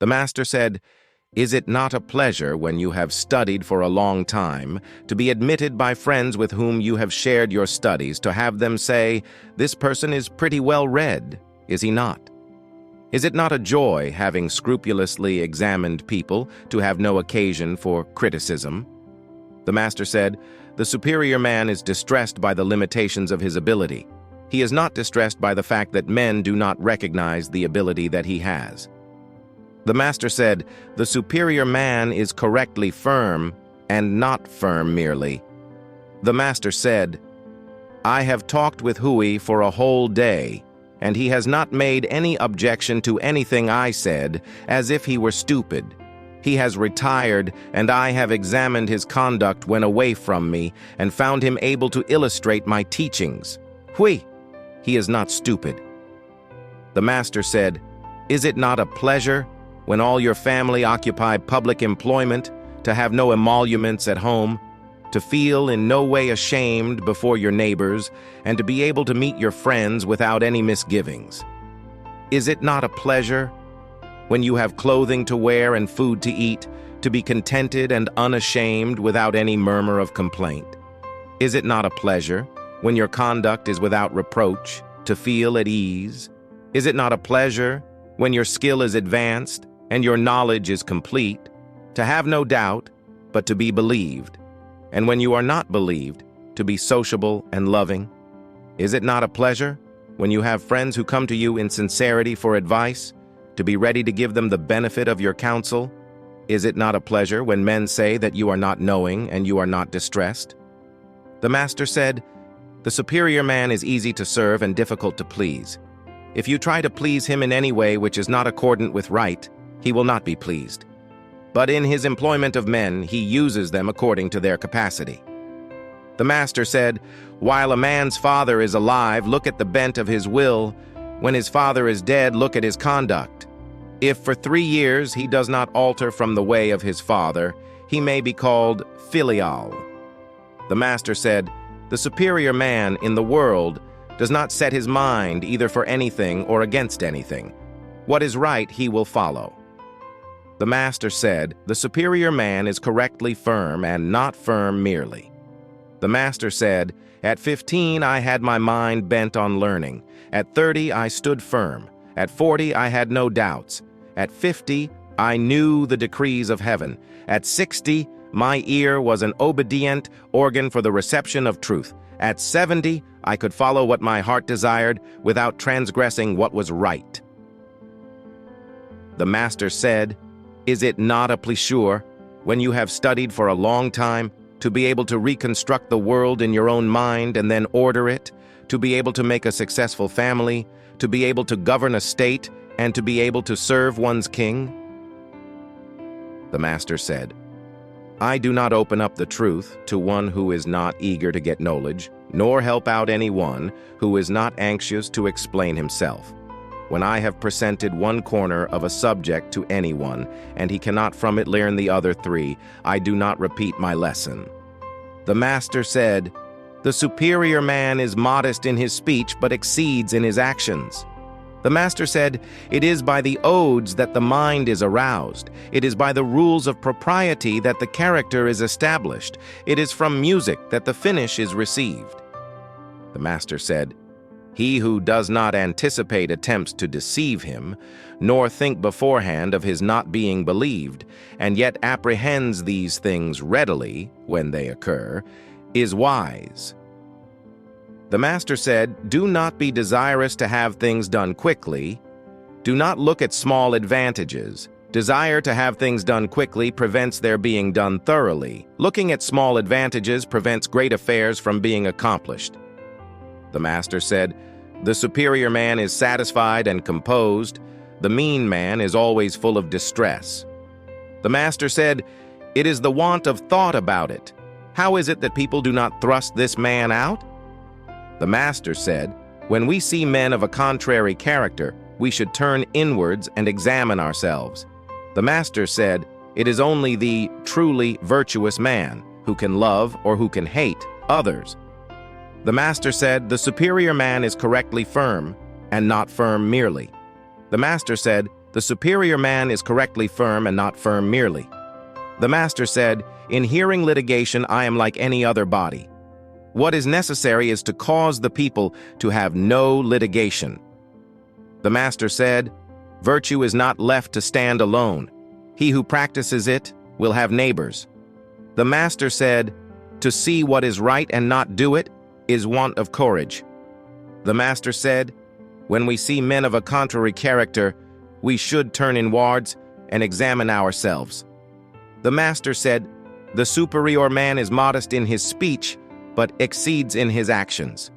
The master said, "Is it not a pleasure when you have studied for a long time to be admitted by friends with whom you have shared your studies to have them say, 'This person is pretty well read, is he not?' Is it not a joy, having scrupulously examined people, to have no occasion for criticism?" The master said, "The superior man is distressed by the limitations of his ability. He is not distressed by the fact that men do not recognize the ability that he has." The master said, "The superior man is correctly firm, and not firm merely." The master said, "I have talked with Hui for a whole day, and he has not made any objection to anything I said, as if he were stupid. He has retired, and I have examined his conduct when away from me, and found him able to illustrate my teachings. Hui, he is not stupid." The master said, "Is it not a pleasure, when all your family occupy public employment, to have no emoluments at home, to feel in no way ashamed before your neighbors, and to be able to meet your friends without any misgivings? Is it not a pleasure, when you have clothing to wear and food to eat, to be contented and unashamed without any murmur of complaint? Is it not a pleasure, when your conduct is without reproach, to feel at ease? Is it not a pleasure, when your skill is advanced and your knowledge is complete, to have no doubt, but to be believed, and when you are not believed, to be sociable and loving? Is it not a pleasure, when you have friends who come to you in sincerity for advice, to be ready to give them the benefit of your counsel? Is it not a pleasure when men say that you are not knowing and you are not distressed?" The master said, "The superior man is easy to serve and difficult to please. If you try to please him in any way which is not accordant with right, he will not be pleased. But in his employment of men, he uses them according to their capacity." The master said, "While a man's father is alive, look at the bent of his will. When his father is dead, look at his conduct. If for 3 years he does not alter from the way of his father, he may be called filial." The master said, "The superior man in the world does not set his mind either for anything or against anything. What is right he will follow." The master said, "The superior man is correctly firm and not firm merely." The master said, "At 15 I had my mind bent on learning. At 30 I stood firm. At 40 I had no doubts. At 50 I knew the decrees of heaven. At 60 my ear was an obedient organ for the reception of truth. At 70 I could follow what my heart desired without transgressing what was right." The master said, "Is it not a pleasure, when you have studied for a long time, to be able to reconstruct the world in your own mind and then order it, to be able to make a successful family, to be able to govern a state, and to be able to serve one's king?" The master said, "I do not open up the truth to one who is not eager to get knowledge, nor help out anyone who is not anxious to explain himself. When I have presented one corner of a subject to anyone, and he cannot from it learn the other 3, I do not repeat my lesson." The master said, "The superior man is modest in his speech, but exceeds in his actions." The master said, "It is by the odes that the mind is aroused. It is by the rules of propriety that the character is established. It is from music that the finish is received." The master said, "He who does not anticipate attempts to deceive him, nor think beforehand of his not being believed, and yet apprehends these things readily when they occur, is wise." The master said, "Do not be desirous to have things done quickly. Do not look at small advantages. Desire to have things done quickly prevents their being done thoroughly. Looking at small advantages prevents great affairs from being accomplished." The master said, "The superior man is satisfied and composed. The mean man is always full of distress." The master said, "It is the want of thought about it. How is it that people do not thrust this man out?" The master said, "When we see men of a contrary character, we should turn inwards and examine ourselves." The master said, "It is only the truly virtuous man who can love or who can hate others." The master said, "The superior man is correctly firm, and not firm merely." The master said, The superior man is correctly firm and not firm merely. The master said, "In hearing litigation, I am like any other body. What is necessary is to cause the people to have no litigation." The master said, "Virtue is not left to stand alone. He who practices it will have neighbors." The master said, "To see what is right and not do it is want of courage." The master said, "When we see men of a contrary character, we should turn inwards and examine ourselves." The master said, "The superior man is modest in his speech, but exceeds in his actions."